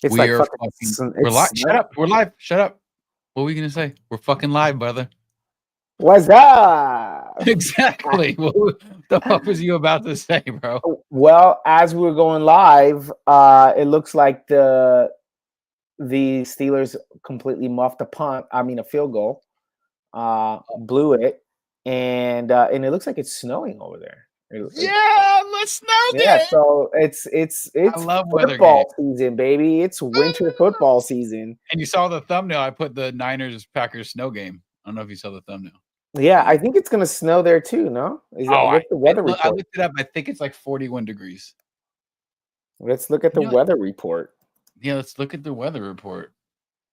It's We like are fucking. fucking. We're It's live. Shut up. We're live. Shut up. What were we gonna say? We're fucking live, brother. what's up? Exactly. What the fuck was you about to say, bro? Well, as we're going live, it looks like the Steelers completely muffed a punt. I mean, a field goal. Blew it, and it looks like it's snowing over there. Yeah, let's snow Yeah, game. so it's I love weather games. football season, baby. It's winter football season. And you saw the thumbnail. I put the Niners Packers snow game. I don't know if you saw the thumbnail. Yeah, But I yeah. think it's gonna snow there too. No, Oh, what's the weather I report? looked it up. I think it's like 41 degrees. Let's look at the You know, weather report. yeah. Let's look at the weather report.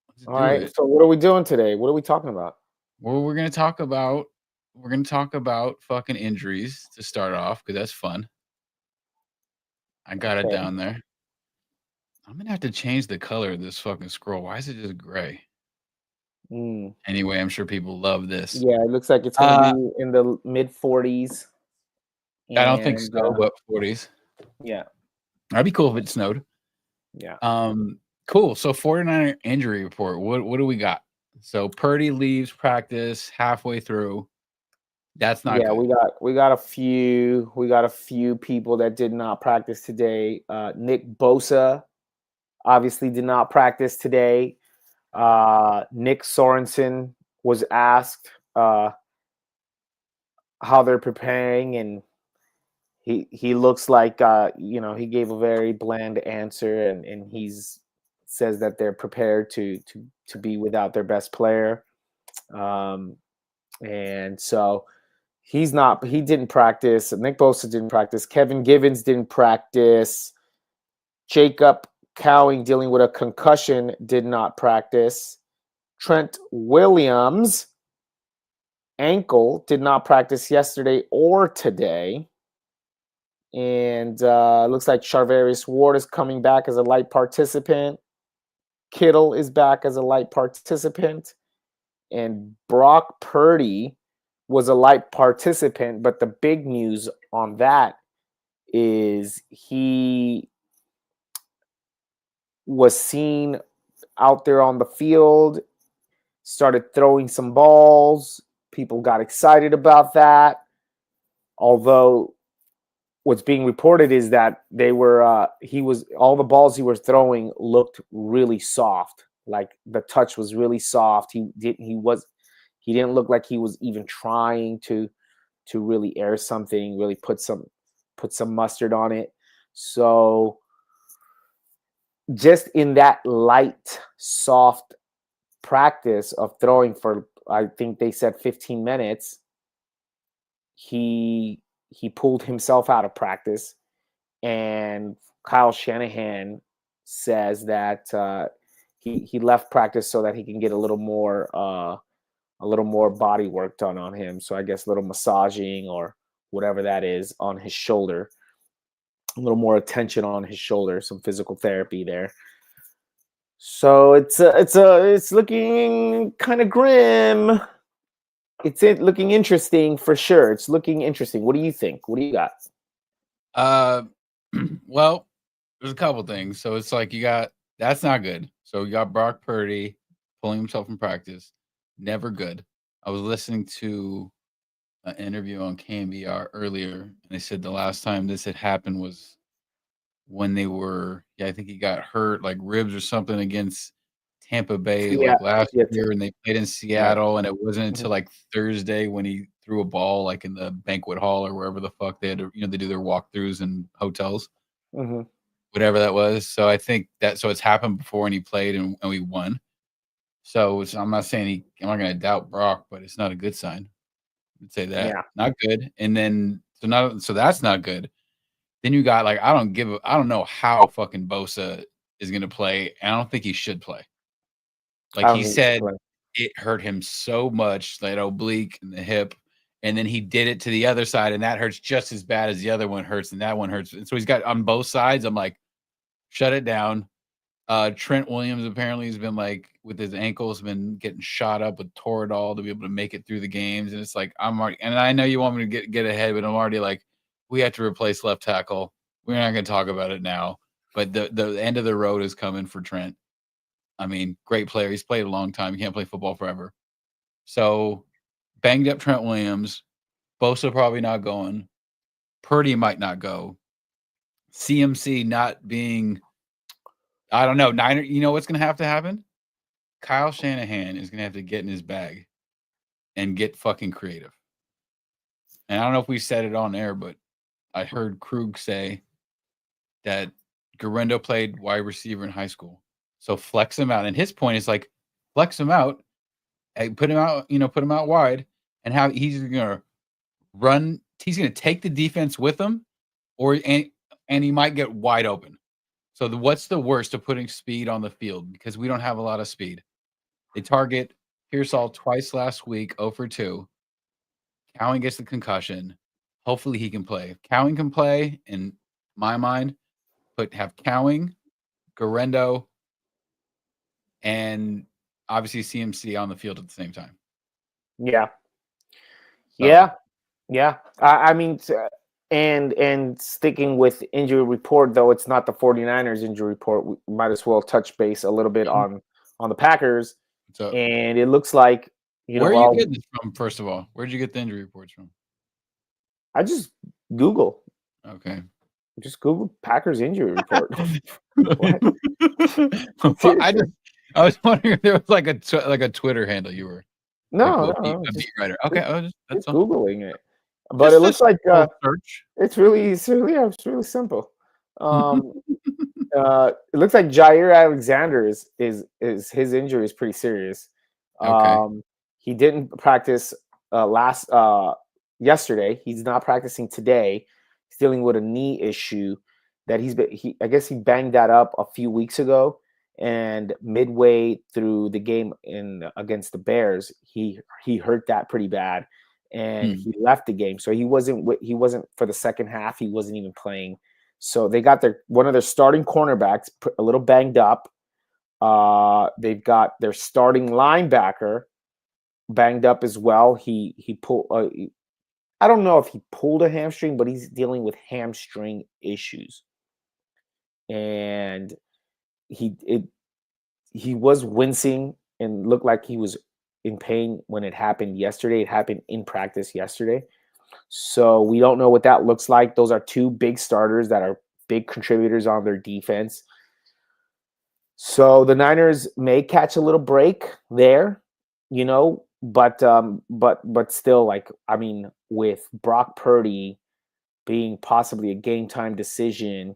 Let's All do right. it. So what are we doing today? What are we talking about? Well, we're gonna talk about fucking injuries to start off because that's fun. I got it Okay. down there. I'm gonna have to change the color of this fucking scroll. Why is it just gray? Mm. Anyway, I'm sure people love this. Yeah, it looks like it's gonna Uh, be in the mid 40s, I don't think and so, but 40s. yeah, That'd be cool if it snowed. yeah, Cool. So 49er injury report. What do we got? So Purdy leaves practice halfway through. That's not yeah. good. We got a few people that did not practice today. Nick Bosa obviously did not practice today. Nick Sorensen was asked how they're preparing, and he looks like he gave a very bland answer, and he's says that they're prepared to be without their best player, and so he didn't practice. Nick Bosa didn't practice. Kevin Givens didn't practice. Jacob Cowing, dealing with a concussion, did not practice. Trent Williams, ankle, did not practice yesterday or today. And looks like Charvarius Ward is coming back as a light participant. Kittle is back as a light participant. And Brock Purdy was a light participant. But the big news on that is he was seen out there on the field, started throwing some balls. People got excited about that. Although what's being reported is that all the balls he was throwing looked really soft. Like the touch was really soft. He didn't look like he was even trying to really air something, really put some mustard on it. So just in that light, soft practice of throwing for, I think they said 15 minutes, he pulled himself out of practice, and Kyle Shanahan says that he left practice so that he can get a little more body work done on him. So I guess a little massaging or whatever that is on his shoulder, a little more attention on his shoulder, some physical therapy there. So it's looking kind of grim. It's looking interesting for sure. It's looking interesting. What do you think? What do you got? Well, there's a couple things. So it's like that's not good. So you got Brock Purdy pulling himself from practice. Never good. I was listening to an interview on KMBR earlier, and they said the last time this had happened was when I think he got hurt, like ribs or something against Tampa Bay, Yeah, like last yeah, year, and they played in right. Seattle, and it wasn't Mhm, until like Thursday when he threw a ball, like in the banquet hall or wherever the fuck they had to, they do their walkthroughs in hotels, mhm. whatever that was. So I think so it's happened before, and he played, and we won. So I'm not saying I'm not going to doubt Brock, but it's not a good sign. I'd say that Yeah, not good. And then so that's not good. Then you got like I don't know how fucking Bosa is going to play. And I don't think he should play. I Like don't he think he should said, play. it hurt him so much, that oblique in the hip, and then he did it to the other side, and that hurts just as bad as the other one hurts, and that one hurts. And so he's got on both sides. I'm like, shut it down. Trent Williams apparently has been like with his ankles, been getting shot up with Toradol to be able to make it through the games. And it's like I'm already, and I know you want me to get ahead, but I'm already like, we have to replace left tackle. We're not going to talk about it now. but the end of the road is coming for Trent. I mean, great player. He's played a long time. He can't play football forever. So banged up Trent Williams. Bosa probably not going. Purdy might not go. CMC not being, I don't know, Niner. You know what's going to happen? Kyle Shanahan is going to have to get in his bag and get fucking creative. And I don't know if we said it on air, but I heard Krug say that Garendo played wide receiver in high school. So flex him out. And his point is like, flex him out, put him out, put him out wide, and how he's going to run. He's going to take the defense with him, and he might get wide open. So what's the worst of putting speed on the field? Because we don't have a lot of speed. They target Pearsall twice last week, 0 for 2. Cowan gets the concussion. Hopefully he can play. If Cowan can play, in my mind, have Cowan, Garendo, and obviously CMC on the field at the same time. Yeah. So. Yeah. I mean, and sticking with injury report, though it's not the 49ers injury report, we might as well touch base a little bit on the Packers. And it looks like, where are you getting this from, first of all? Where'd you get the injury reports from? I just Google. Okay. Just Google Packers injury report. I was wondering if there was like a Twitter handle you were. No, a beat writer. Okay, that's Googling it. But just it looks like search. It's really simple. It looks like Jair Alexander is his injury is pretty serious. Okay. He didn't practice yesterday. He's not practicing today. He's dealing with a knee issue that I guess he banged that up a few weeks ago, and midway through the game against the Bears, he hurt that pretty bad, and he left the game. So he wasn't for the second half. He wasn't even playing. So they got one of their starting cornerbacks a little banged up. They've got their starting linebacker banged up as well. He pulled. I don't know if he pulled a hamstring, but he's dealing with hamstring issues, and he was wincing and looked like he was in pain when it happened yesterday. It happened in practice yesterday. So we don't know what that looks like. Those are two big starters that are big contributors on their defense. So the Niners may catch a little break there, but still, like, I mean, with Brock Purdy being possibly a game time decision,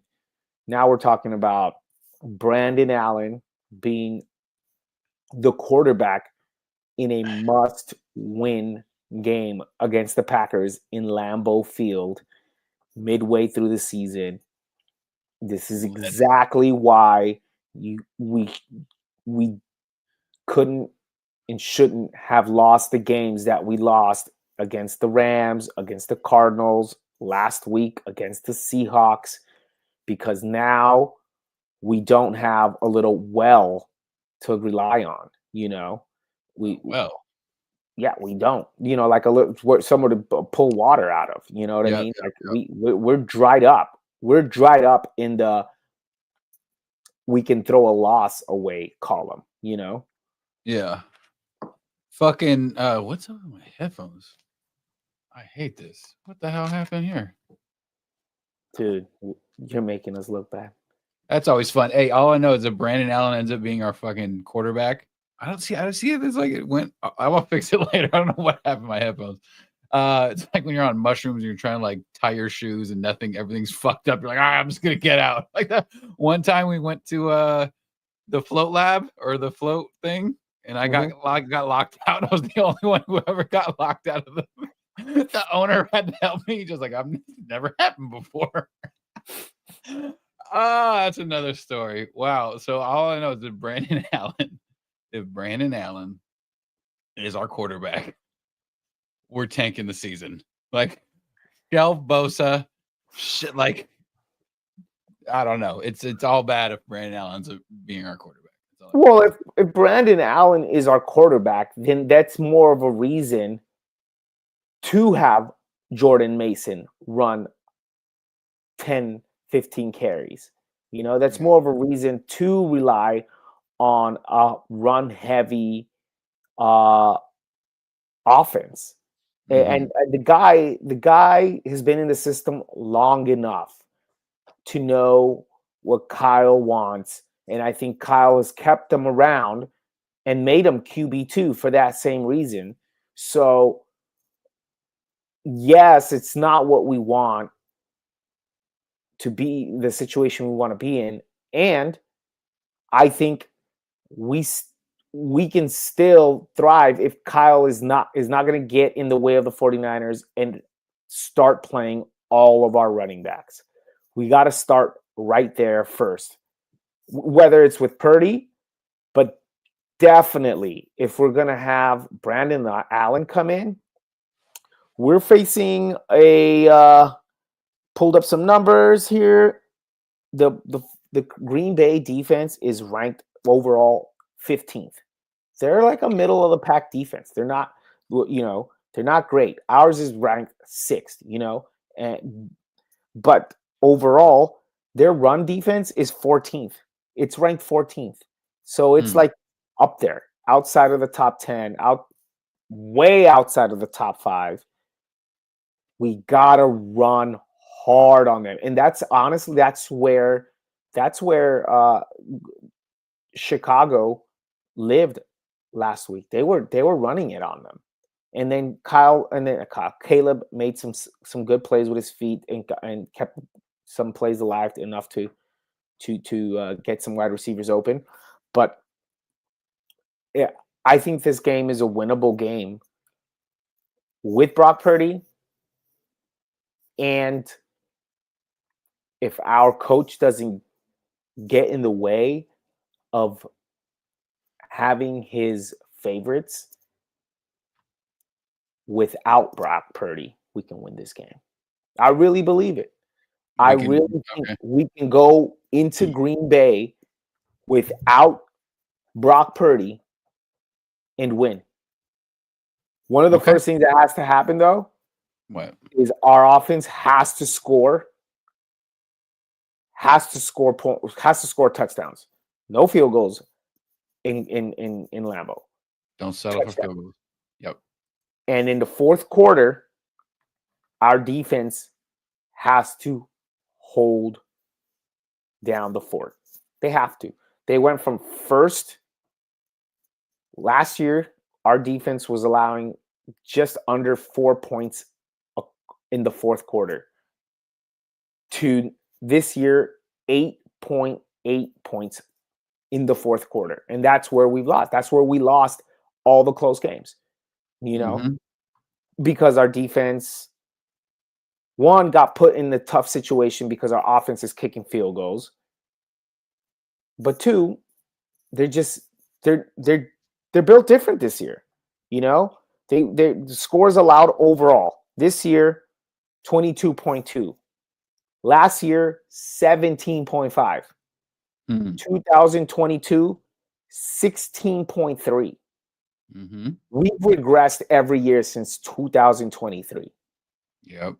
now we're talking about Brandon Allen being the quarterback in a must-win game against the Packers in Lambeau Field midway through the season. This is exactly why we couldn't and shouldn't have lost the games that we lost against the Rams, against the Cardinals, last week against the Seahawks, because now we don't have a little well to rely on, we don't, like a little somewhere to pull water out of, you know what I mean? Like we're dried up. We're dried up in the we can throw a loss away column, Yeah. Fucking what's up with my headphones? I hate this. What the hell happened here? Dude, you're making us look bad. That's always fun. Hey, all I know is that Brandon Allen ends up being our fucking quarterback. I don't see it. It's like it went. I will fix it later. I don't know what happened to my headphones. It's like when you're on mushrooms and you're trying to like tie your shoes and everything's fucked up. You're like, I'm just gonna get out. Like that one time we went to the float lab or the float thing, and I got locked out. I was the only one who ever got locked out of the owner had to help me. Just like, I've never happened before. That's another story. Wow. So all I know is that Brandon Allen is our quarterback, we're tanking the season. Like, shelf Bosa, shit. Like, I don't know. It's all bad if Brandon Allen's being our quarterback. Well, if Brandon Allen is our quarterback, then that's more of a reason to have Jordan Mason run 10, 15 carries. That's more of a reason to rely on a run-heavy offense. And the guy has been in the system long enough to know what Kyle wants, and I think Kyle has kept him around and made him QB2 for that same reason. So, yes, it's not what we want to be, the situation we want to be in, and I think we can still thrive if Kyle is not going to get in the way of the 49ers and start playing all of our running backs. We got to start right there first, whether it's with Purdy, but definitely if we're going to have Brandon Allen come in, we're facing pulled up some numbers here. The Green Bay defense is ranked overall 15th. They're like a middle of the pack defense. They're not, they're not great. Ours is ranked 6th, but overall, their run defense is 14th. It's ranked 14th. So it's like up there, outside of the top 10, way outside of the top 5. We got to run hard on them. And that's honestly, that's where Chicago lived last week. They were running it on them. And then Caleb made some good plays with his feet and kept some plays alive enough to get some wide receivers open. But yeah, I think this game is a winnable game with Brock Purdy. And if our coach doesn't get in the way of having his favorites without Brock Purdy, we can win this game. I really believe it. I really think we can go into Green Bay without Brock Purdy and win. One of the first things that has to happen, though, is our offense has to score touchdowns. No field goals in Lambeau. Don't settle for field goals. Yep. And in the fourth quarter, our defense has to hold down the fort. They have to. They went from first. Last year, our defense was allowing just under 4 points in the fourth quarter to this year, 8.8 points in the fourth quarter. And that's where we've lost. That's where we lost all the close games, because our defense, one, got put in the tough situation because our offense is kicking field goals. But two, they're built different this year. The scores allowed overall this year, 22.2. Last year, 17.5. 2022, 16.3. We've regressed every year since 2023. Yep.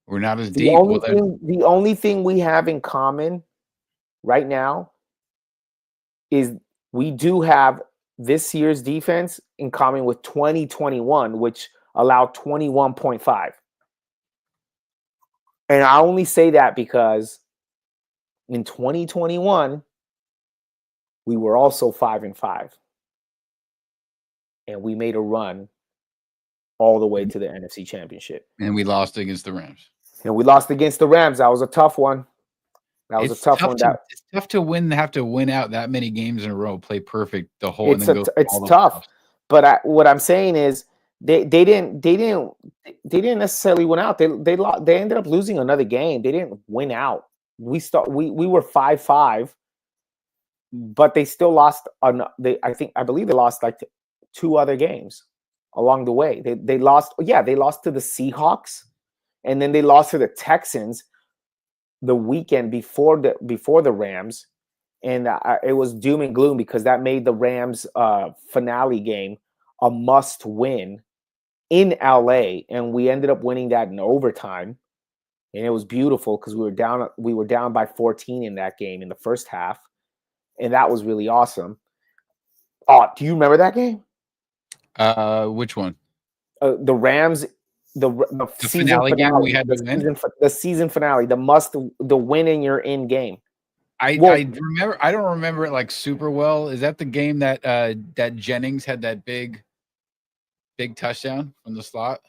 We're not as deep. The only thing we have in common right now is we do have this year's defense in common with 2021, which allowed 21.5. And I only say that because in 2021, we were also 5-5. And we made a run all the way to the NFC Championship. And we lost against the Rams. That was a tough one. It's tough to win. Have to win out that many games in a row, play perfect the whole. It's tough. But what I'm saying is they didn't necessarily win out. They ended up losing another game. They didn't win out. We were 5-5, but they still lost. I believe they lost like 2 other games along the way. They lost. Yeah, they lost to the Seahawks, and then they lost to the Texans the weekend before the Rams, and it was doom and gloom because that made the Rams finale game a must win in LA, and we ended up winning that in overtime. and it was beautiful because we were down by 14 in that game in the first half, and that was really awesome. Oh, do you remember that game? Which one? The Rams, the The season finale game we finale, had to win? the season finale, the win and you're in game. I Well, remember. I don't remember it like super well. Is that the game that that Jennings had that big touchdown from the slot,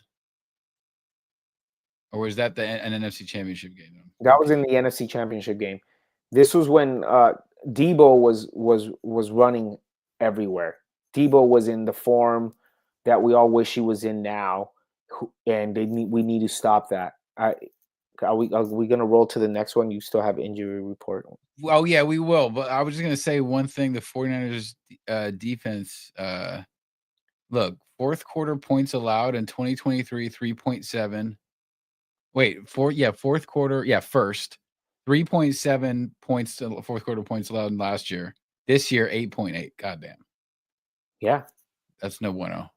or was that an NFC Championship game? that was in the NFC Championship game. This was when Debo was running everywhere. Debo was in the form that we all wish he was in now, and we need to stop that. Are we going to roll to the next one? You still have injury report. Well, yeah, we will. But I was just going to say one thing. The 49ers defense, look, fourth quarter points allowed in 2023, 3.7. Wait, fourth quarter. Yeah, first. 3.7 points, fourth quarter points allowed in last year. This year, 8.8. Goddamn. Yeah. That's no bueno.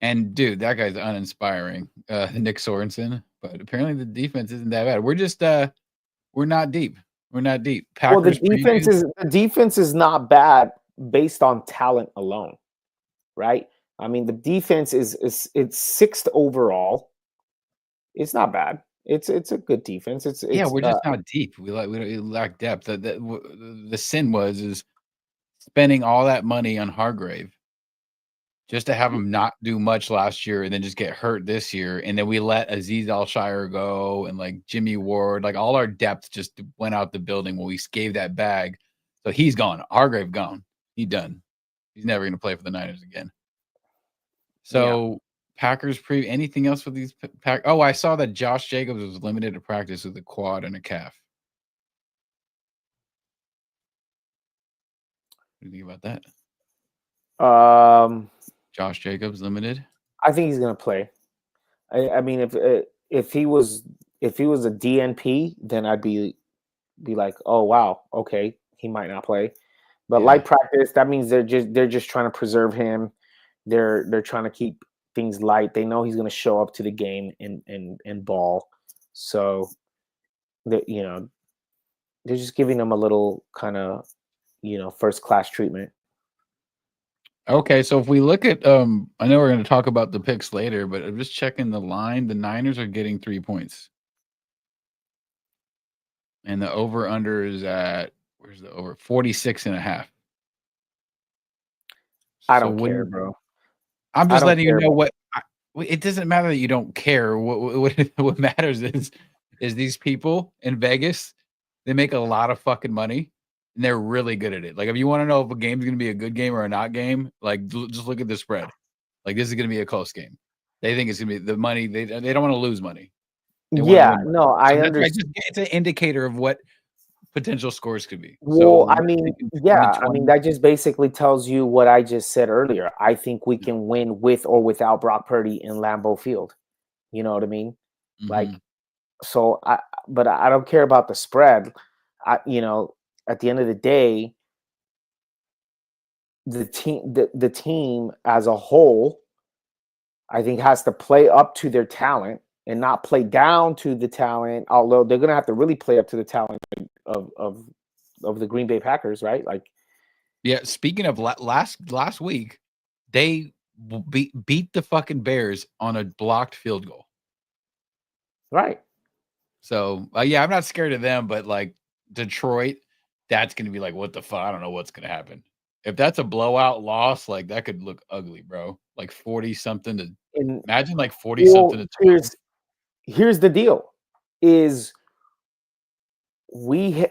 And dude, that guy's uninspiring. Nick Sorensen. But apparently the defense isn't that bad. We're just we're not deep. We're not deep. Packers well, the defense is not bad based on talent alone, right? I mean, the defense is it's sixth overall. It's not bad. It's a good defense. We're just not deep. We lack depth. The sin is spending all that money on Hargrave just to have him not do much last year and then just get hurt this year. And then we let Azeez Al-Shire go and like Jimmy Ward, like all our depth just went out the building when we gave that bag. So he's gone. Hargrave gone. He's done. He's never going to play for the Niners again. So Packers anything else with these Pack? Oh, I saw that Josh Jacobs was limited to practice with a quad and a calf. What do you think about that? Josh Jacobs limited. I think he's going to play. I mean, if he was a DNP, then I'd be like, oh wow, okay, he might not play. But light practice, that means they're just trying to preserve him. They're trying to keep things light. They know he's going to show up to the game and ball. So that they're just giving him a little kind of first class treatment. Okay, so if we look at I know we're going to talk about the picks later, but I'm just checking the line. The Niners are getting 3 points. And the over under is at where's the over? 46.5. I don't care, bro. I'm just letting you know what it doesn't matter that you don't care. What matters is these people in Vegas, they make a lot of fucking money. And they're really good at it. Like, if you want to know if a game's going to be a good game or a not game, like, just look at the spread. Like, this is going to be a close game. They think it's going to be the money. They don't want to lose money. I understand. It's an indicator of what potential scores could be. Well, I mean, that just basically tells you what I just said earlier. I think we can win with or without Brock Purdy in Lambeau Field. You know what I mean? Mm-hmm. Like, so but I don't care about the spread. At the end of the day, the team as a whole, I think, has to play up to their talent and not play down to the talent. Although they're going to have to really play up to the talent of the Green Bay Packers, right? Like, yeah. Speaking of last week, they beat the fucking Bears on a blocked field goal. Right. So I'm not scared of them, but like Detroit. That's going to be like, what the fuck? I don't know what's going to happen. If that's a blowout loss, like that could look ugly, bro. Like 40-something to imagine like 40-something to 12. Here's the deal is we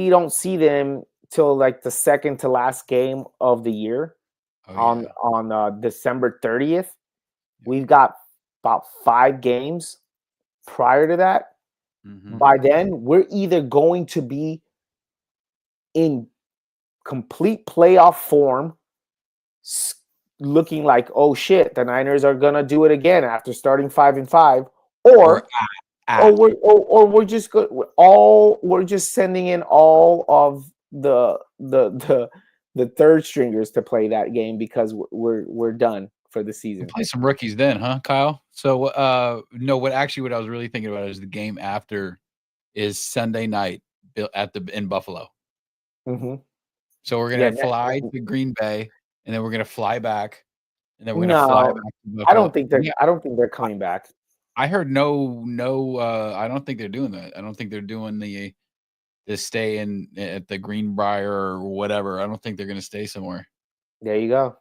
don't see them till like the second to last game of the year on December 30th. Yeah. We've got about 5 games prior to that. Mm-hmm. By then, we're either going to be in complete playoff form, looking like, oh shit, the Niners are gonna do it again after starting 5-5, or we're just good. We're just sending in all of the third stringers to play that game because we're done for the season. We'll play some rookies then, huh, Kyle? So, no, what I was really thinking about is the game after is Sunday night in Buffalo. Mm-hmm. So we're Yeah. gonna fly to Green Bay, and then we're gonna fly back, and then we're gonna fly No, back to I Buffalo. don't think Yeah, they're coming back. I heard no. I don't think they're doing that. I don't think they're doing the stay in at the Greenbrier or whatever. I don't think they're gonna stay somewhere. There you go.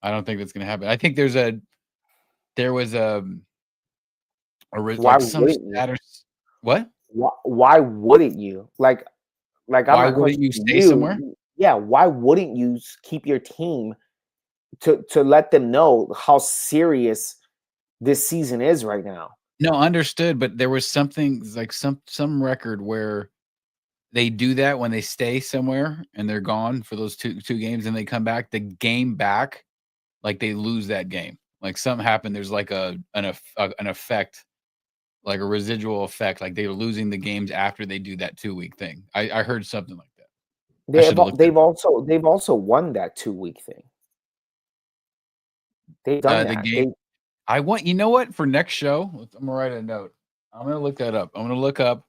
I don't think that's gonna happen. I think there was Why like some wouldn't you? status. What? Why wouldn't you? Like I'm Why not wouldn't you questioning stay somewhere? you. Yeah, why wouldn't you keep your team to let them know how serious this season is right now? No, understood, but there was something like some record where they do that when they stay somewhere and they're gone for those two games and they come back, the game back, like they lose that game. Like something happened, there's like an effect, like a residual effect, like they're losing the games after they do that 2-week thing. I heard something like that. I should have looked at They've also won that 2 week thing. They've done the that. game. I want, you know what, for next show, I'm gonna write a note. I'm gonna look that up. I'm gonna look up,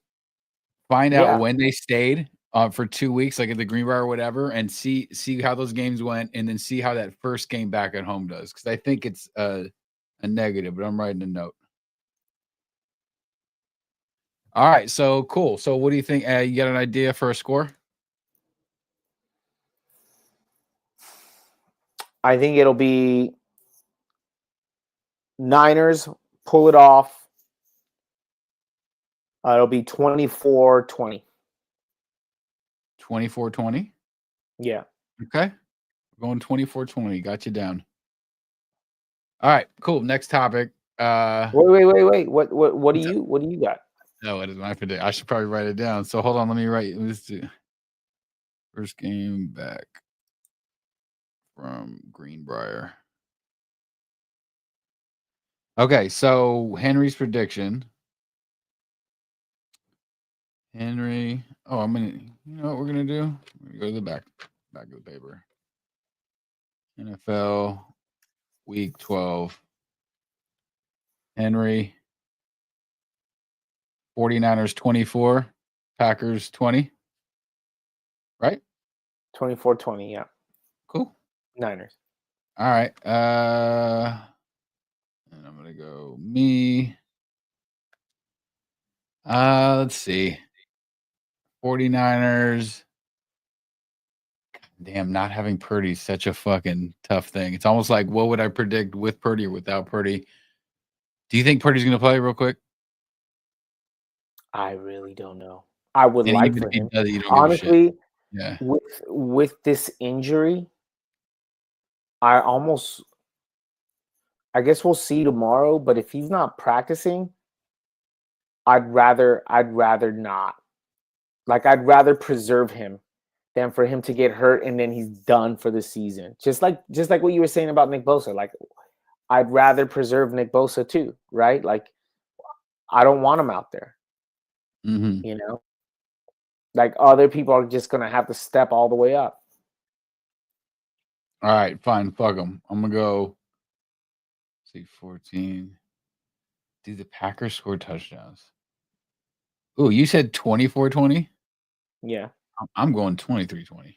find out Yeah. when they stayed for 2 weeks, like at the Greenbrier or whatever, and see how those games went, and then see how that first game back at home does. Because I think it's a negative, but I'm writing a note. All right, so cool. So what do you think? You got an idea for a score? I think it'll be Niners pull it off. It'll be 24-20. 24-20. Yeah. Okay, we're going 24-20. Got you down. All right, cool. Next topic. Wait. What do you got? No, what is my prediction? I should probably write it down. So hold on, let me write. Let's do first game back from Greenbrier. Okay, so Henry's prediction. Henry. Oh, I'm gonna. You know what we're gonna do? We're gonna go to the back of the paper. NFL Week 12. Henry. 49ers 24. Packers 20. Right? 24-20. Yeah. Cool. Niners. All right. And I'm gonna go me. Let's see. 49ers. Damn, not having Purdy is such a fucking tough thing. It's almost like, what would I predict with Purdy or without Purdy? Do you think Purdy's going to play real quick? I really don't know. I would And like even for if he him. does, you don't give a shit. Honestly, Yeah. with this injury, I guess we'll see tomorrow, but if he's not practicing, I'd rather not. Like, I'd rather preserve him than for him to get hurt and then he's done for the season. Just like what you were saying about Nick Bosa. Like, I'd rather preserve Nick Bosa too, right? Like, I don't want him out there. Mm-hmm. You know? Like, other people are just gonna have to step all the way up. All right, fine. Fuck them. I'm gonna go. See, 14. Do the Packers score touchdowns? Ooh, you said 24-20? Yeah. I'm going 23-20.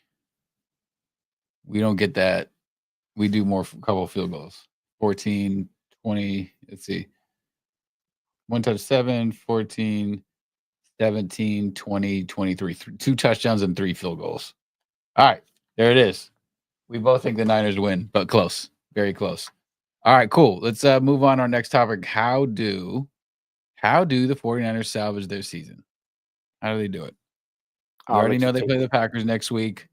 We don't get that. We do more, couple field goals. 14, 20. Let's see. 1 touch 7, 14, 17, 20, 23. 2 touchdowns and 3 field goals. All right, there it is. We both think the Niners win, but close. Very close. All right, cool. Let's move on to our next topic. How do the 49ers salvage their season? How do they do it? We already know they play the Packers next week.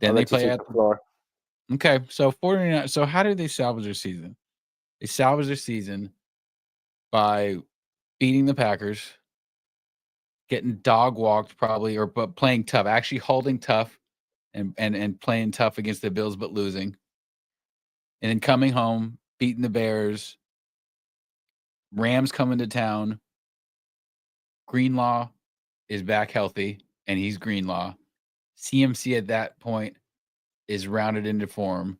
Then they play at the floor. Okay, so 49. So how do they salvage their season? They salvage their season by beating the Packers, getting dog walked probably, but playing tough, actually holding tough and playing tough against the Bills, but losing. And then coming home, beating the Bears, Rams coming to town. Greenlaw is back healthy, and he's Greenlaw. CMC at that point is rounded into form.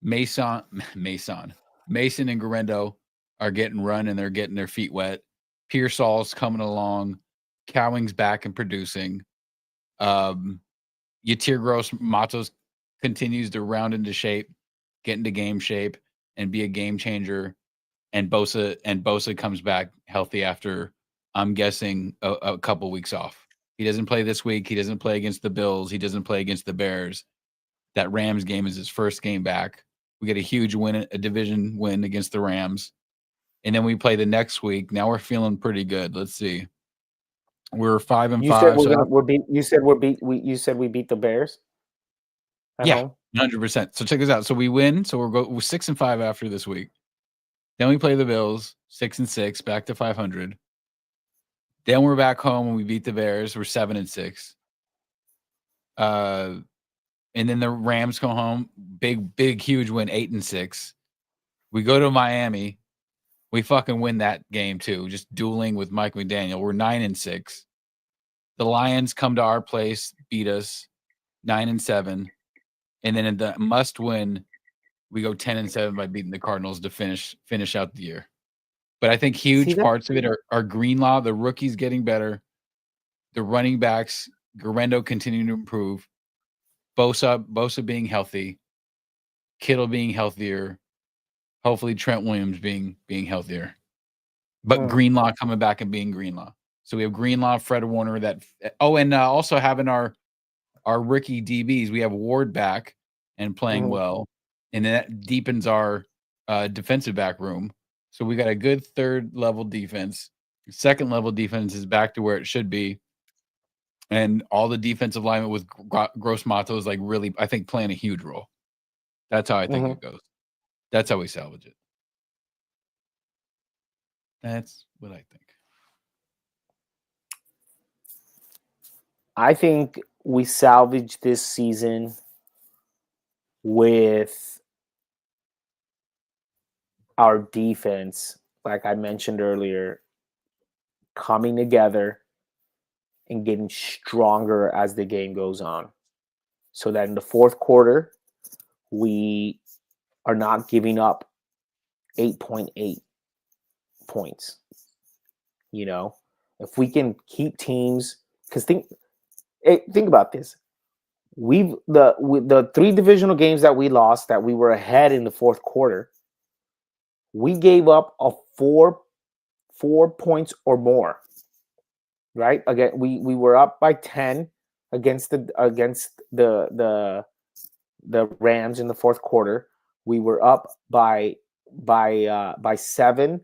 Mason and Garendo are getting run and they're getting their feet wet. Pearsall's coming along. Cowing's back and producing. Yatir Gross Matos continues to round into shape, get into game shape, and be a game changer. And Bosa comes back healthy after, I'm guessing, a couple weeks off. He doesn't play this week. He doesn't play against the Bills. He doesn't play against the Bears. That Rams game is his first game back. We get a huge win, a division win against the Rams. And then we play the next week. Now we're feeling pretty good. Let's see. We're 5-5. You said So you said we beat the Bears at yeah, home. 100%. So check this out. So we win. So we're 6-5 after this week. Then we play the Bills, 6-6, back to 500. Then we're back home and we beat the Bears. We're 7-6. And then the Rams come home, big, huge win, 8-6. We go to Miami. We fucking win that game too, just dueling with Mike McDaniel. We're 9-6. The Lions come to our place, beat us, 9-7. And then in the must win, we go 10-7 by beating the Cardinals to finish out the year. But I think huge parts of it are Greenlaw, the rookies getting better, the running backs, Garendo continuing to improve, Bosa being healthy, Kittle being healthier, hopefully Trent Williams being healthier. But Greenlaw coming back and being Greenlaw. So we have Greenlaw, Fred Warner, and also having our rookie DBs. We have Ward back and playing well, and that deepens our defensive back room. So we got a good third level defense. Second level defense is back to where it should be, and all the defensive linemen with Gross Matos is like really, I think, playing a huge role. That's how I think it goes. That's how we salvage it. That's what I think. I think we salvage this season with our defense, like I mentioned earlier, coming together and getting stronger as the game goes on. So that in the fourth quarter, we are not giving up 8.8 points. You know, if we can keep teams, because think about this. The 3 divisional games that we lost, that we were ahead in the fourth quarter, we gave up a 4 points or more. Right? Again, we were up by 10 against the Rams in the fourth quarter. We were up by 7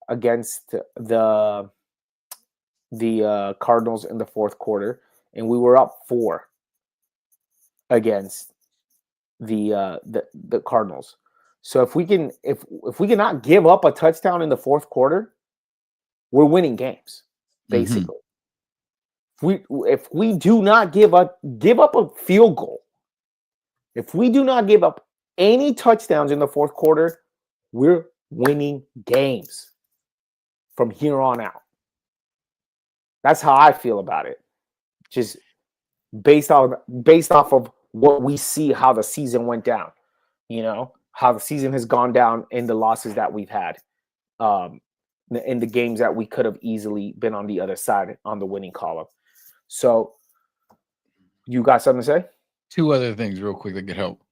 against the Cardinals in the fourth quarter, and we were up 4 against the Cardinals. So if we cannot give up a touchdown in the fourth quarter, we're winning games, basically. If we do not give up a field goal, if we do not give up any touchdowns in the fourth quarter, we're winning games from here on out. That's how I feel about it. Just based off of what we see, how the season went down, you know, how the season has gone down in the losses that we've had, in the games that we could have easily been on the other side on the winning column. So, you got something to say? 2 other things real quick that could help.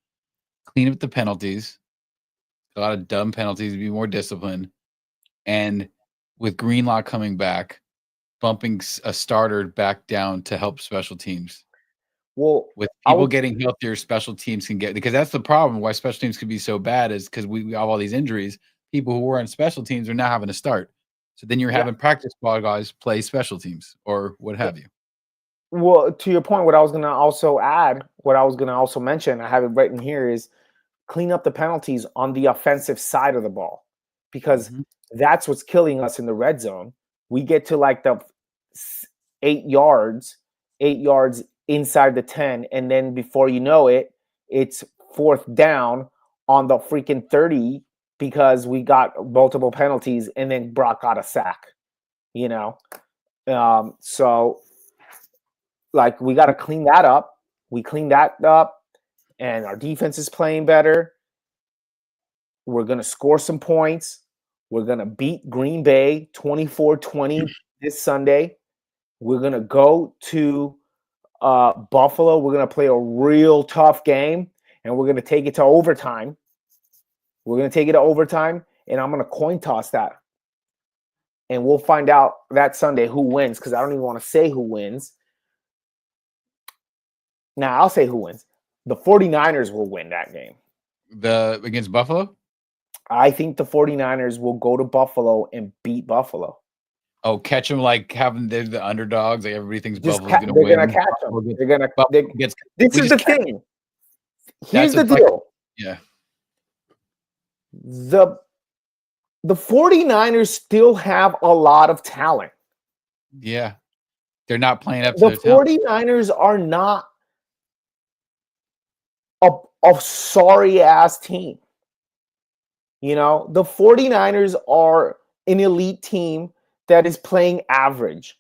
Clean up the penalties. A lot of dumb penalties, be more disciplined. And with Greenlaw coming back, bumping a starter back down to help special teams. Well, with people getting healthier, special teams can get, because that's the problem why special teams could be so bad, is because we have all these injuries. People who were on special teams are now having to start. So then you're having practice squad guys play special teams or what have you. Well, to your point, what I was going to also mention, I have it written here, is clean up the penalties on the offensive side of the ball, because that's what's killing us in the red zone. We get to like the 8 yards inside the 10, and then before you know it, it's 4th down on the freaking 30 because we got multiple penalties, and then Brock got a sack, you know? So like, we got to clean that up. We clean that up, and our defense is playing better. We're going to score some points. We're going to beat Green Bay 24-20 this Sunday. We're going to go to Buffalo. We're going to play a real tough game, and we're going to take it to overtime. We're going to take it to overtime, and I'm going to coin toss that. And we'll find out that Sunday who wins, because I don't even want to say who wins. Now, I'll say who wins. The 49ers will win that game. Against Buffalo? I think the 49ers will go to Buffalo and beat Buffalo. Oh, catch them like having they're the underdogs. Like everybody thinks Buffalo's They're going to win. They're going to catch them. This is the thing. Here's the deal. Yeah. The 49ers still have a lot of talent. Yeah. They're not playing up to the their talent. 49ers are not a sorry-ass team. You know, the 49ers are an elite team that is playing average.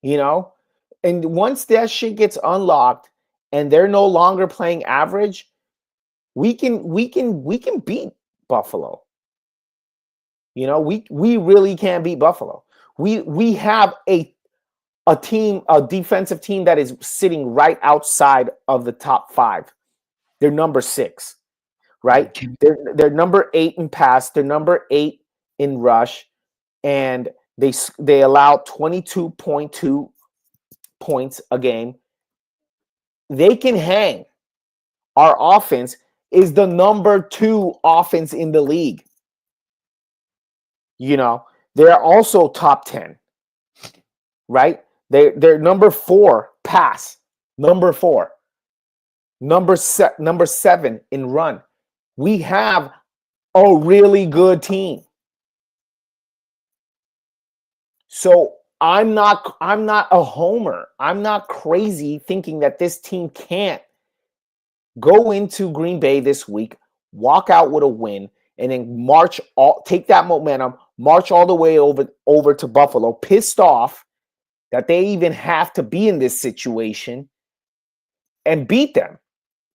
You know? And once that shit gets unlocked and they're no longer playing average, we can beat Buffalo. You know, we really can beat Buffalo. We have a defensive team that is sitting right outside of the top 5. They're number 6, right? They're number 8 in pass. They're number 8 in rush, and they allow 22.2 points a game. They can hang. Our offense is the number 2 offense in the league. You know, they're also top 10, right? They're number 4 pass, number 4, number 7 in run. We have a really good team. So I'm not a homer. I'm not crazy thinking that this team can't go into Green Bay this week, walk out with a win, and then take that momentum, march all the way over to Buffalo, pissed off that they even have to be in this situation, and beat them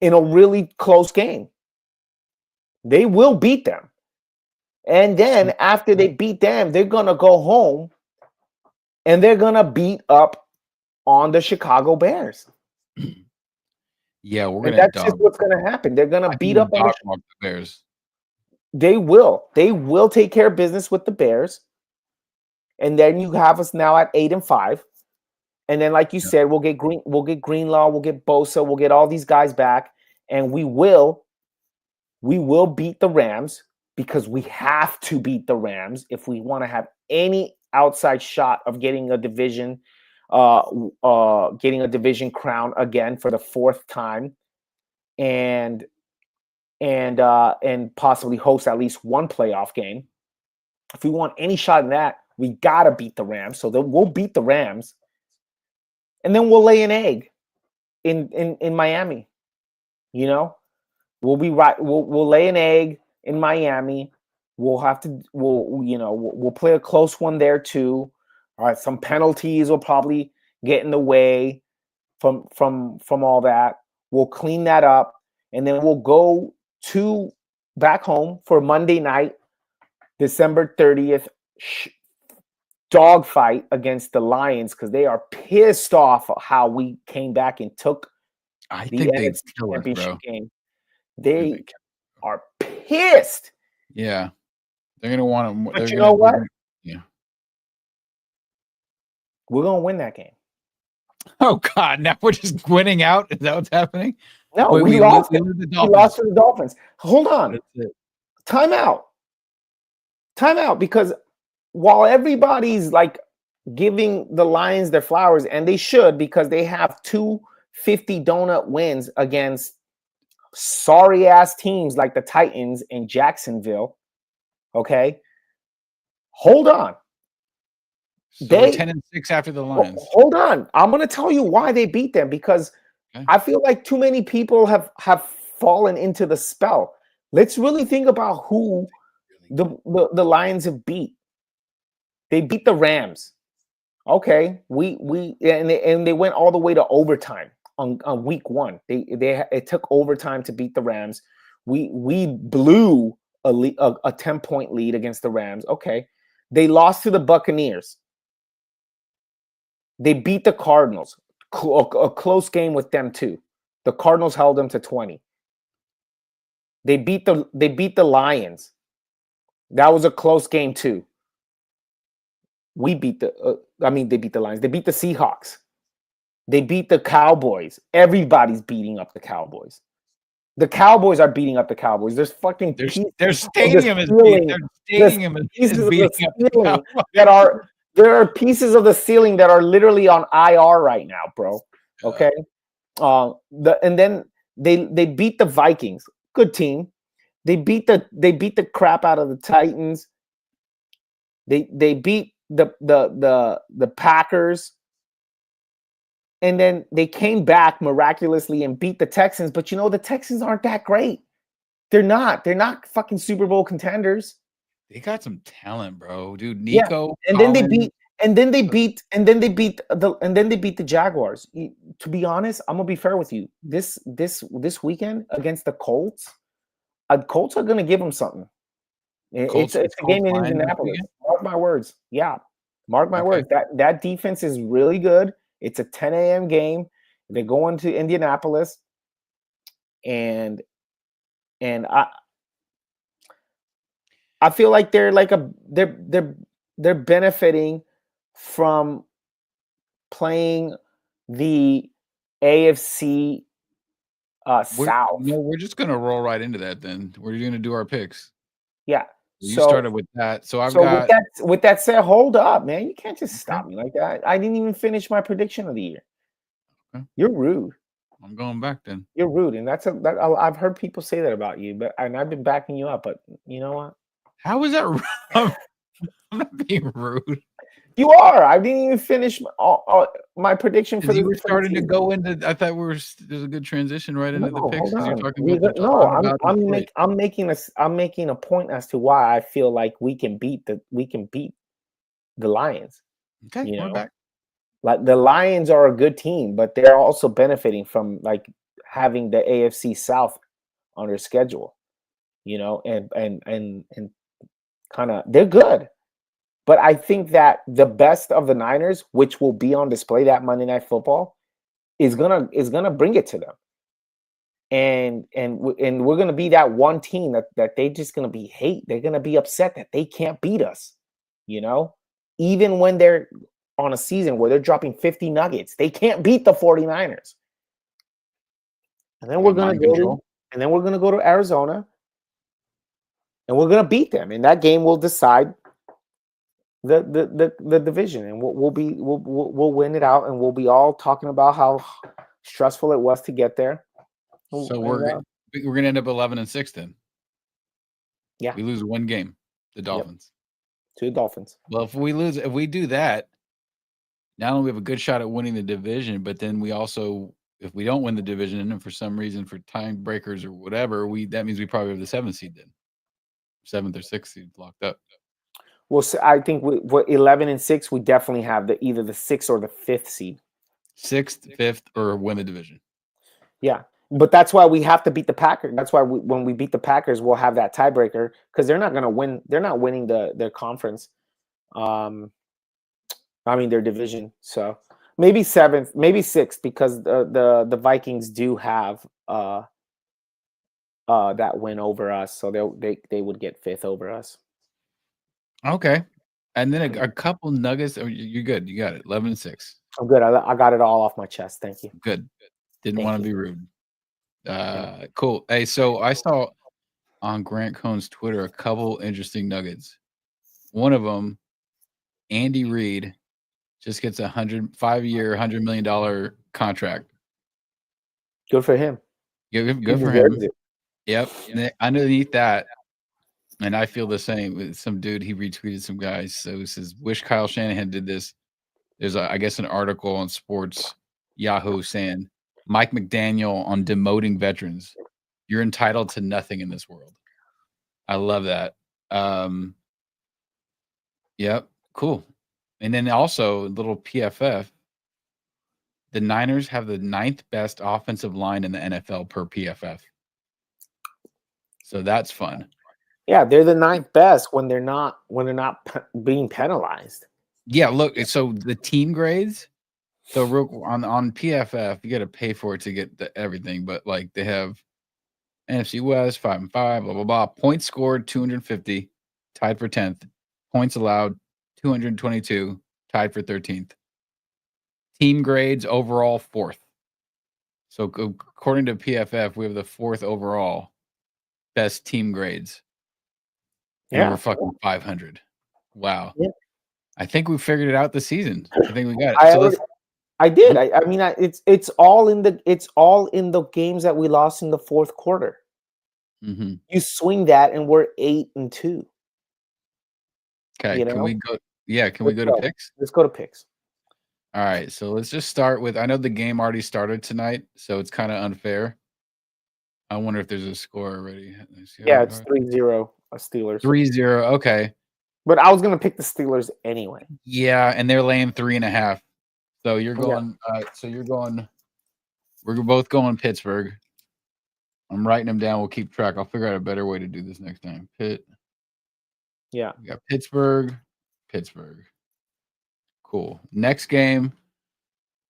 in a really close game. They will beat them. And then after they beat them, they're going to go home and they're going to beat up on the Chicago Bears. Yeah, we're going to That's just what's going to happen. They're going to beat up on the Bears. They will. They will take care of business with the Bears. And then you have us now at 8-5. And then, like you said, we'll get Greenlaw, we'll get Bosa, we'll get all these guys back, and we will beat the Rams, because we have to beat the Rams if we want to have any outside shot of getting a division crown again for the 4th time, and possibly host at least one playoff game. If we want any shot in that, we gotta beat the Rams. So we'll beat the Rams. And then we'll lay an egg in Miami. You know, we'll be right. We'll lay an egg in Miami. We'll play a close one there too. All right, some penalties will probably get in the way from all that. We'll clean that up, and then we'll go back home for Monday night, December 30th. Dogfight against the Lions, because they are pissed off of how we came back and took the NFC Championship game. They are pissed. Yeah, they're gonna want to. But you know what? Yeah, we're gonna win that game. Oh God! Now we're just winning out. Is that what's happening? No, we lost. We lost to the Dolphins. Hold on. Time out, because while everybody's like giving the Lions their flowers, and they should, because they have 2 50 donut wins against sorry ass teams like the Titans and Jacksonville. Okay, hold on. So they're 10-6 after the Lions. Hold on, I'm going to tell you why they beat them, because I feel like too many people have fallen into the spell. Let's really think about who the Lions have beat. They beat the Rams. Okay, and they went all the way to overtime on week 1. It took overtime to beat the Rams. We blew a 10-point lead against the Rams. Okay. They lost to the Buccaneers. They beat the Cardinals. A close game with them too. The Cardinals held them to 20. They beat the Lions. That was a close game too. We beat they beat the Lions. They beat the Seahawks. They beat the Cowboys. Everybody's beating up the Cowboys. The Cowboys are beating up the Cowboys. There's fucking their stadium is beating up the Cowboys. There are pieces of the ceiling that are literally on IR right now, bro. Okay. And then they beat the Vikings. Good team. They beat the crap out of the Titans. They beat the Packers. And then they came back miraculously and beat the Texans. But the Texans aren't that great. They're not. They're not fucking Super Bowl contenders. They got some talent, bro. Dude, Nico. Yeah. And then they beat the Jaguars. To be honest, I'm gonna be fair with you. This weekend against the Colts, Colts are gonna give them something. It's a game in Indianapolis. Mark my words. Yeah. Mark my words. That defense is really good. It's a 10 a.m. game. They go into Indianapolis, and I feel like they're benefiting from playing the AFC South. No, we're just gonna roll right into that. Then we're gonna do our picks. Yeah. You started with that, so with that said, hold up, man. You can't just stop me like that. I didn't even finish my prediction of the year. Okay. You're rude. I'm going back then. You're rude, and I've heard people say that about you, and I've been backing you up. But you know what? How is that wrong? I'm not being rude. You are. I didn't even finish my prediction for the. You were starting to go into. I thought there's a good transition right into the picks. I'm making a point as to why I feel like we can beat the Lions. Okay, we're back. Like the Lions are a good team, but they're also benefiting from like having the AFC South on their schedule. And kind of they're good. But I think that the best of the Niners, which will be on display that Monday Night Football, is gonna bring it to them, and we're gonna be that one team that they just gonna be They're gonna be upset that they can't beat us, even when they're on a season where they're dropping 50 nuggets, they can't beat the 49ers. And then we're gonna go to Arizona, and we're gonna beat them, and that game will decide the division, and we'll win it out, and we'll be all talking about how stressful it was to get there. So we're gonna end up 11-6 then. Yeah, we lose one game, the Dolphins. Yep. To the Dolphins. Well, if we do that, not only we have a good shot at winning the division, but then we also, if we don't win the division, and for some reason for time breakers or whatever, that means we probably have the 7th seed then, 7th or 6th seed locked up. Well, I think with 11-6, we definitely have either the 6th or the 5th seed. 6th, 5th, or win the division. Yeah, but that's why we have to beat the Packers. That's why when we beat the Packers, we'll have that tiebreaker because they're not going to win. They're not winning their conference. Their division. So maybe 7th, maybe 6th, because the Vikings do have that win over us, so they would get 5th over us. Okay, and then a couple nuggets. Oh, you're good. You got it. 11-6. I'm good. I got it all off my chest. Thank you. Good. Didn't want to be rude. Cool. Hey, so I saw on Grant Cohn's Twitter a couple interesting nuggets. One of them, Andy Reid just gets a 5-year, $100 million contract. Good for him. Good for him. Yep. And underneath that, and I feel the same with some dude. He retweeted some guys. So it says, "Wish Kyle Shanahan did this." There's, I guess, an article on Sports Yahoo saying Mike McDaniel on demoting veterans. You're entitled to nothing in this world. I love that. Yep, cool. And then also a little PFF. The Niners have the 9th best offensive line in the NFL per PFF. So that's fun. Yeah, they're the ninth best when they're not being penalized. Yeah, look, so the team grades. So real on PFF, you got to pay for it to get everything, but like they have NFC West 5-5, blah blah blah. Points scored 250, tied for 10th. Points allowed 222, tied for 13th. Team grades overall 4th. So according to PFF, we have the 4th overall best team grades, and Yeah, we're fucking 500. Wow. yeah. I think we figured it out this season. I think we got it. I So let's. already, I did. Mhm. I mean, it's all in the games that we lost in the fourth quarter. Mhm. You swing that, and we're 8-2. Okay, You can we know, go? Yeah, can we let's go to go. picks? Let's go to picks. All right, so let's just start with. I know the game already started tonight, so it's kind of unfair. I wonder if there's a score already. Let's see how Yeah, we it's are. 3-0 Steelers. 3-0. Okay. But I was gonna pick the Steelers anyway. Yeah, and they're laying 3.5. So you're Yeah. going. So you're going. We're both going Pittsburgh. I'm writing them down. We'll keep track. I'll figure out a better way to do this next time. Yeah. We got Pittsburgh. Pittsburgh. Cool. Next game.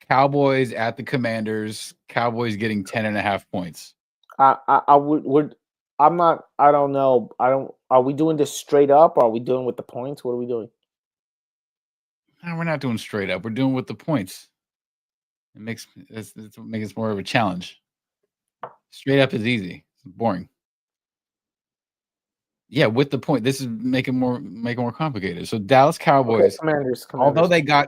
Cowboys at the Commanders. Cowboys getting 10.5 points. I would I'm not. I don't know. I don't. Are we doing this straight up? Or are we doing with the points? What are we doing? No, we're not doing straight up. We're doing with the points. That's what makes it more of a challenge. Straight up is easy. It's boring. Yeah, with the point. This is make it more complicated. So Dallas Okay, Cowboys, Commanders. although Commanders.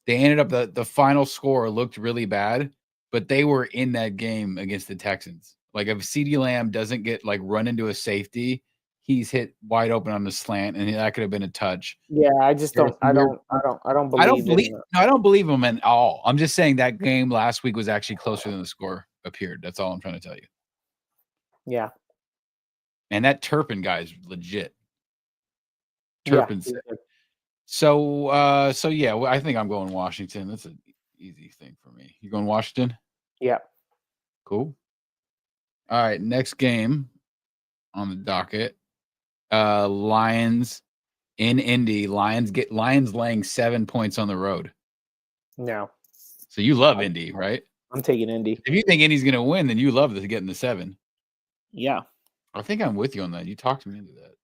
they ended up the final score looked really bad, but they were in that game against the Texans. Like if CeeDee Lamb doesn't get like run into a safety, he's hit wide open on the slant, and that could have been a touch. Yeah, I just There were don't. some weird. I don't I don't believe believe. in. No, I don't believe him at all. I'm just saying that game last week was actually closer than the score appeared. That's all I'm trying to tell you. Yeah. And that Turpin guy is legit. Yeah. Turpin's sick. So yeah, well, I think I'm going Washington. That's an easy thing for me. You going Washington? Yeah. Cool. All right, next game on the docket. Lions in Indy. Lions laying 7 points on the road. No. So you love Indy, right? I'm taking Indy. If you think Indy's gonna win, then you love getting the 7. Yeah. I think I'm with you on that. You talked me into that.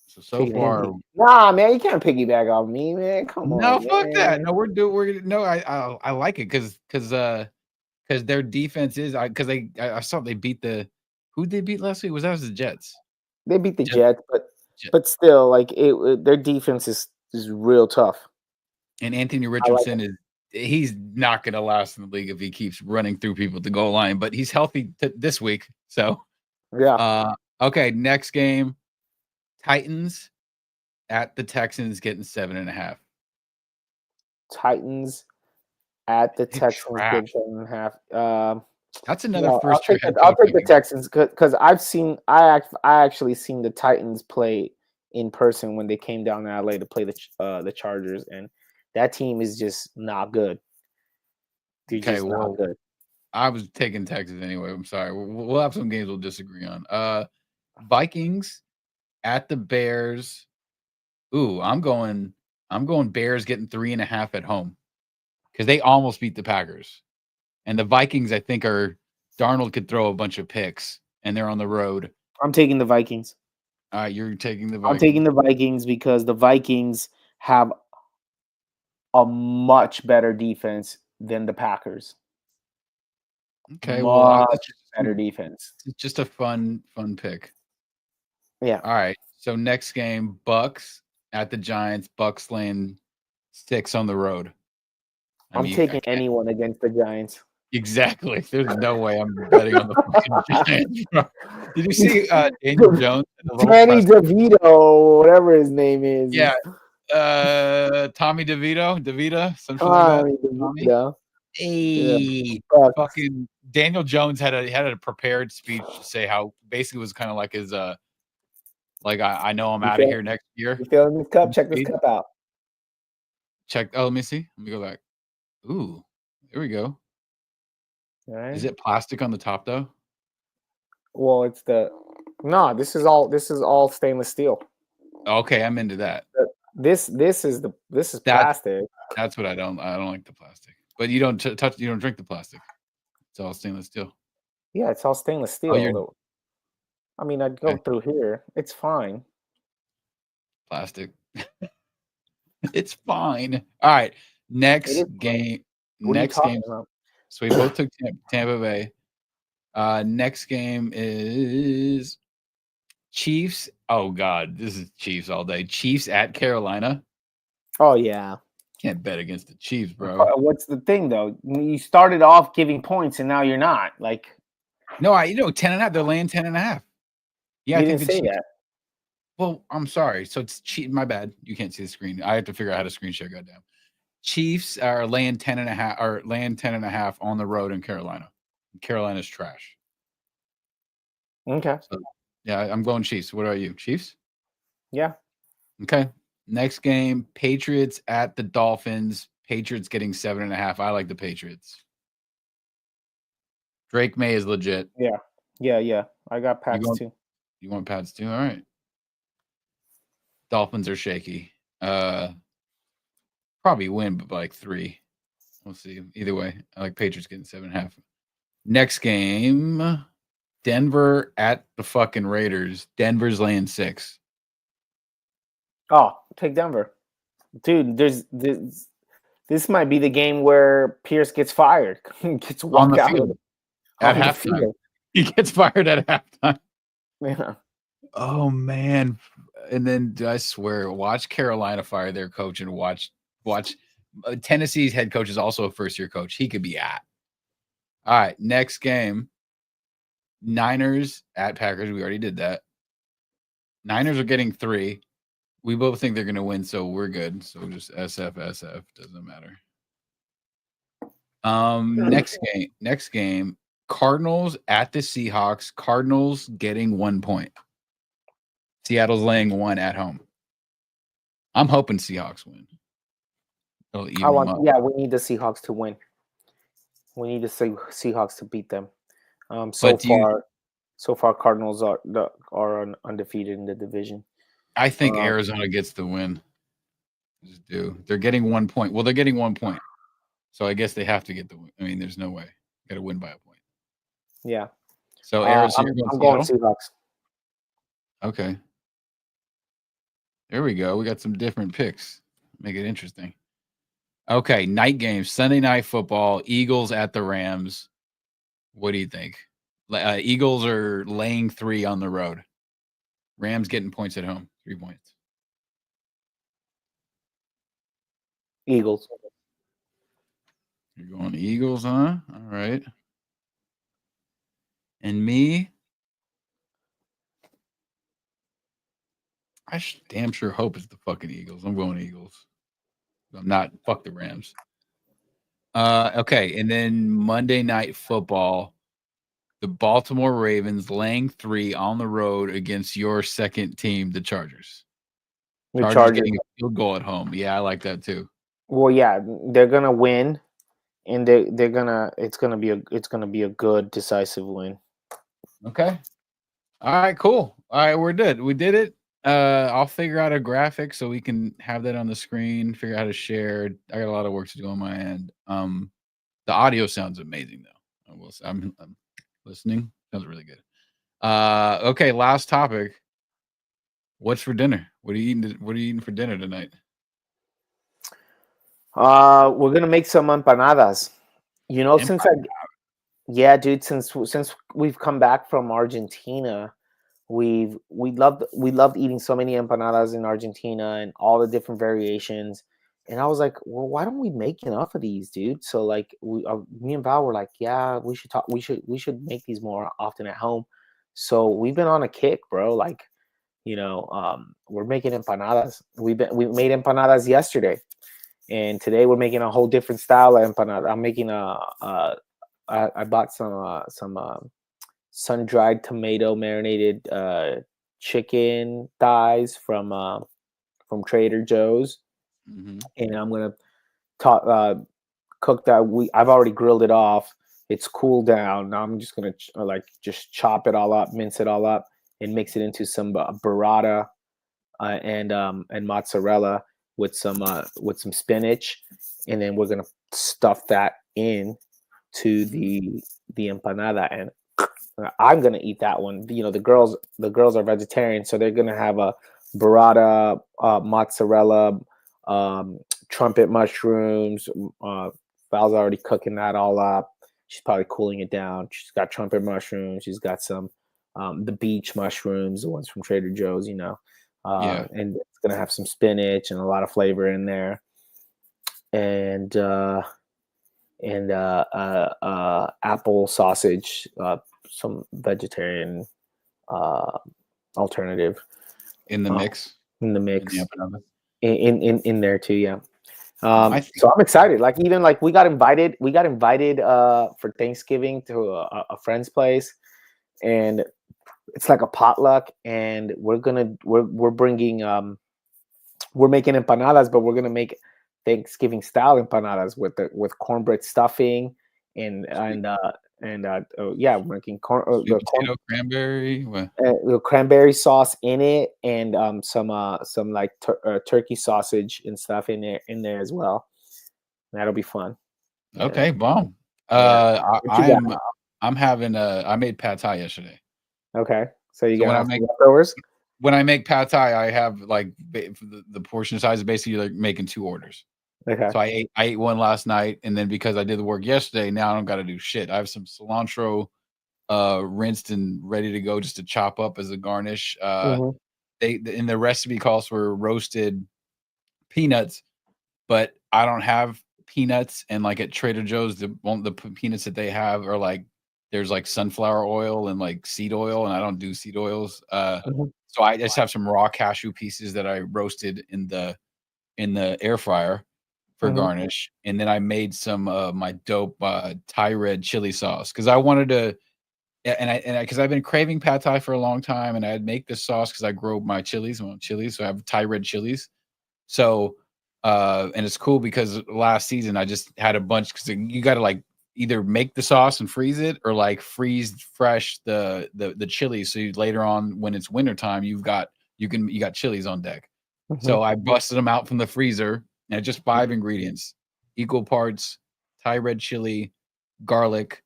So Taking far, Indy. Nah, man, you can't piggyback off me, man. Come no, on, fuck that. man. No, we're no. I like it because their defense is I saw they beat who they beat last week. That was the Jets. They beat the Jets. Jets, but still, like their defense is real tough. And Anthony I like Richardson he's not going to last in the league if he keeps running through people at the goal line, but he's healthy this week. So, it. Yeah. Okay, next game, Titans at the Texans getting 7.5. Titans at the They Texans trash. get 7.5. That's another No, first year head I'll coach. take the Texans because I actually seen the Titans play in person when they came down to LA to play the Chargers, and that team is just not good. They're Okay, just not well, good. I was taking Texas anyway. I'm sorry. We'll have some games we'll disagree on. Vikings at the Bears. Ooh, I'm going Bears getting 3.5 at home because they almost beat the Packers. And the Vikings, I think, Darnold could throw a bunch of picks, and they're on the road. I'm taking the Vikings. All right, you're taking the I'm Vikings. taking the Vikings because the Vikings have a much better defense than the Packers. Okay, well, Much better defense. it's just a fun pick. Yeah. All right, so next game, Bucks at the Giants. Bucks laying 6 on the road. I I'm mean, I taking can't. anyone against the Giants. Exactly. There's no way I'm betting on the fucking Giants, bro. Did you see Daniel Jones in the little Danny press? DeVito, whatever his name is. Yeah, Tommy DeVito, some shit like that. Tommy Tommy. DeVito. Yeah. Hey, fucking Daniel Jones had a prepared speech to say how basically was kind of like his like I know I'm out of here next year. You feeling this cup? Check this cup out. Check. Oh, let me see. Let me go back. Ooh, there we go. All right. Is it plastic on the top though? Well, it's the No, this is all stainless steel. Okay, I'm into that. This is That's plastic. that's what I don't like the plastic. But you don't touch. You don't drink the plastic. It's all stainless steel. Yeah, it's all stainless Oh, you're steel. I mean, I'd go okay. through here. It's fine. Plastic. It's fine. All right. It Next is fine. game. What are you Next talking game. about? So we both took Tampa Bay. Next game is Chiefs. Oh God, this is Chiefs all day. Chiefs at Carolina. Oh yeah. Can't bet against the Chiefs, bro. What's the thing though? You started off giving points and now you're not. Like No, 10.5. They're laying 10.5. Yeah, I you think didn't the say Chiefs. that. Well, I'm sorry. So it's cheat. My bad. You can't see the screen. I have to figure out how to screen share. Goddamn. Chiefs are laying 10.5 or laying 10.5 on the road in Carolina. Carolina's trash. Okay. So yeah, I'm going Chiefs. What are you? Chiefs? Yeah. Okay. Next game, Patriots at the Dolphins. Patriots getting 7.5. I like the Patriots. Drake May is legit. Yeah. Yeah. Yeah. I got Pats too. You want Pats too? All right. Dolphins are shaky. Probably win, but by like 3. We'll see. Either way, I like Patriots getting 7.5. Next game, Denver at the fucking Raiders. Denver's laying 6. Oh, take Denver. Dude, this might be the game where Pierce gets fired. Gets On walked the out of field at on the halftime. field. He gets fired at halftime. Yeah. Oh man. And then I swear, watch Carolina fire their coach and watch Tennessee's head coach is also a first-year coach. He could be at. All right, next game. Niners at Packers. We already did that. Niners are getting 3. We both think they're going to win, so we're good. So just SF doesn't matter. Next game. Cardinals at the Seahawks. Cardinals getting 1 point. Seattle's laying 1 at home. I'm hoping Seahawks win. It'll even them up. Yeah, we need the Seahawks to win. We need the Seahawks to beat them. So far, Cardinals are undefeated in the division. I think Arizona gets the win. Just do. They're getting 1 point. Well, they're getting 1 point. So I guess they have to get the win. I mean, there's no way. Got to win by a point. Yeah. So Arizona, I'm going Seahawks. Okay. There we go. We got some different picks. Make it interesting. Okay, night games, Sunday night football, Eagles at the Rams. What do you think? Eagles are laying 3 on the road. Rams getting points at home, 3 points. Eagles. You're going Eagles, huh? All right. And me, I damn sure hope it's the fucking Eagles. I'm going Eagles. I'm not. Fuck the Rams. Okay, and then Monday Night Football, the Baltimore Ravens laying 3 on the road against your second team, the Chargers. Chargers getting a field goal at home. Yeah, I like that too. Well, yeah, they're gonna win, and they're gonna. It's gonna be a good decisive win. Okay. All right, cool. All right, we're good. We did it. I'll figure out a graphic so we can have that on the screen, figure out how to share. I got a lot of work to do on my end. The audio sounds amazing though. I'm listening. Sounds really good. Okay, last topic. What's for dinner? What are you eating for dinner tonight? We're gonna make some empanadas. You know, yeah, dude, since we've come back from Argentina, we loved eating so many empanadas in Argentina and all the different variations. And I was like, well, why don't we make enough of these, dude? So like, me and Val were like, yeah, we should talk. We should make these more often at home. So we've been on a kick, bro. Like, we're making empanadas. We made empanadas yesterday, and today we're making a whole different style of empanada. I'm making I bought some sun-dried tomato marinated chicken thighs from Trader Joe's, and I'm gonna cook that. I've already grilled it off. It's cooled down. Now I'm just gonna just chop it all up, mince it all up, and mix it into some burrata and mozzarella with some spinach, and then we're gonna stuff that in to the empanada, and I'm gonna eat that one. You know, the girls are vegetarian, so they're gonna have a burrata, mozzarella, trumpet mushrooms. Val's already cooking that all up. She's probably cooling it down. She's got trumpet mushrooms. She's got some the beach mushrooms, the ones from Trader Joe's. And it's gonna have some spinach and a lot of flavor in there, and apple sausage, some vegetarian uh, alternative in the mix. in the In mix, the empanada. in there too. Yeah. I think So I'm excited. Like even like we got invited for Thanksgiving to a friend's place, and it's like a potluck, and we're bringing we're making empanadas, but we're gonna make Thanksgiving style empanadas with cornbread stuffing yeah, we're making sweet potato, cranberry. What? the cranberry sauce in it, and some like turkey sausage and stuff in there as well. That'll be fun. Yeah. Okay, bomb. Yeah. What you got? I'm having I made pad thai yesterday. Okay. So you So got some leftovers? when I make pad thai, I have like the portion size is basically like making 2 orders. Okay. So I ate one last night, and then because I did the work yesterday, now I don't got to do shit. I have some cilantro rinsed and ready to go just to chop up as a garnish. Mhm. They in the recipe calls for roasted peanuts, but I don't have peanuts, and like at Trader Joe's, the peanuts that they have are like there's like sunflower oil and like seed oil, and I don't do seed oils. Mhm. So I just have some raw cashew pieces that I roasted in the air fryer for Mhm. garnish, and then I made some my dope Thai red chili sauce because I wanted to. And I because I've been craving pad thai for a long time, and I'd make this sauce because I grow my chilies, so I have Thai red chilies. So, and it's cool because last season I just had a bunch because you got to like either make the sauce and freeze it or like freeze fresh the chili. So later on when it's wintertime, you got chilies on deck. Mhm. So I busted them out from the freezer and just 5 ingredients, equal parts Thai red chili, garlic,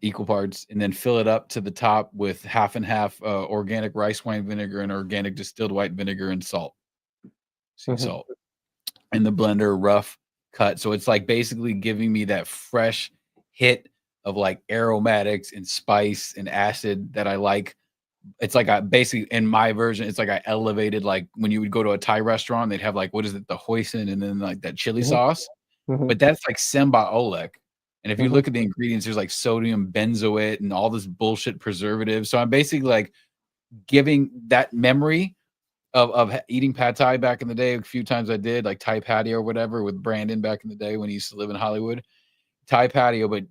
equal parts, and then fill it up to the top with half and half organic rice wine vinegar and organic distilled white vinegar and salt, sea Mhm. salt in the blender, rough cut. So it's like basically giving me that fresh hit of like aromatics and spice and acid that I like. It's like I basically in my version, it's like I elevated like when you would go to a Thai restaurant, they'd have like what is it, the hoisin and then like that chili Mhm. sauce. Mhm. But that's like Semba Olek. And if you Mhm. look at the ingredients, there's like sodium benzoate and all this bullshit preservative. So I'm basically like giving that memory of eating pad thai back in the day. A few times I did like Thai patio or whatever with Brandon back in the day when he used to live in Hollywood. Thai patio, but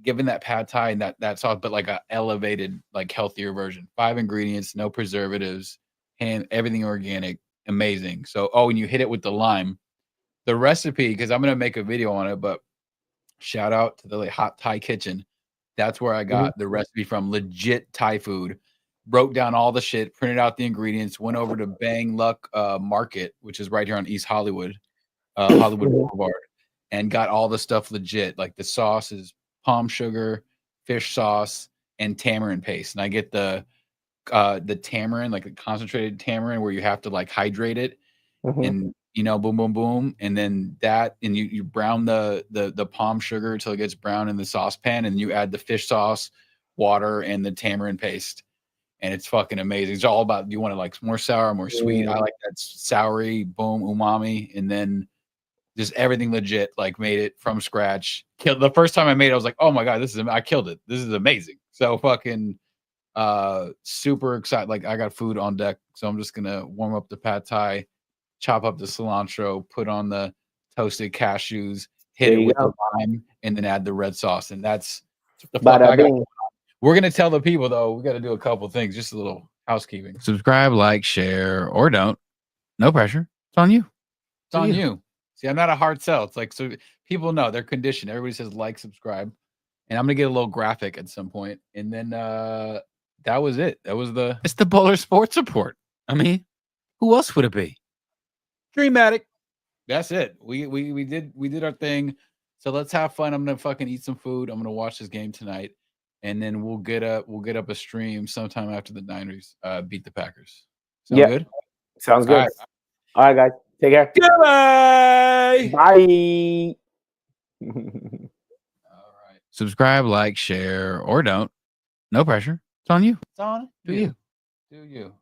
given that pad thai and that sauce, but like a elevated, like healthier version. 5 ingredients, no preservatives, and everything organic, amazing. So, and you hit it with the lime. The recipe, because I'm gonna make a video on it, but shout out to the like, Hot Thai Kitchen. That's where I Mhm. got the recipe from. Legit Thai food. Wrote down all the shit, printed out the ingredients, went over to Bang Luck Market, which is right here on East Hollywood, Hollywood Mhm. Boulevard, and got all the stuff legit. Like the sauce is palm sugar, fish sauce, and tamarind paste. And I get the tamarind, like the concentrated tamarind, where you have to like hydrate it Mhm. and boom boom boom, and then that, and you brown the palm sugar till it gets brown in the saucepan, and you add the fish sauce, water, and the tamarind paste, and it's fucking amazing. It's all about, do you want it like more sour, more sweet? I Mm. like that soury, boom, umami, and then just everything legit, like made it from scratch. Killed the first time I made it, I was like, oh my god, I killed it. This is amazing. So fucking super excited. Like I got food on deck, so I'm just gonna warm up the pad thai, chop up the cilantro, put on the toasted cashews, hit There it you with the go. lime, and then add the red sauce. And that's what the fuck Bada I got. bing. We're gonna tell the people though, we gotta do a couple things, just a little housekeeping. Subscribe, like, share, or don't. No pressure. It's on you. It's To on you. you. See, I'm not a hard sell. It's like, so people know they're conditioned. Everybody says like, subscribe. And I'm gonna get a little graphic at some point. And then that was it. It's the Boller Sports Report. I mean, who else would it be? Dreamatic. That's it. We did our thing. So let's have fun. I'm gonna fucking eat some food. I'm gonna watch this game tonight, and then we'll get up a stream sometime after the Niners beat the Packers. Sound good? Sounds good. All right, guys. Take care. Goodbye. Bye. All right. Subscribe, like, share, or don't. No pressure. It's on you. It's on you. Do you.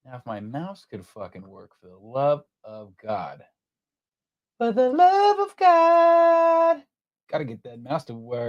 Now, if my mouse could fucking work, for the love of God. For the love of God. Gotta get that mouse to work.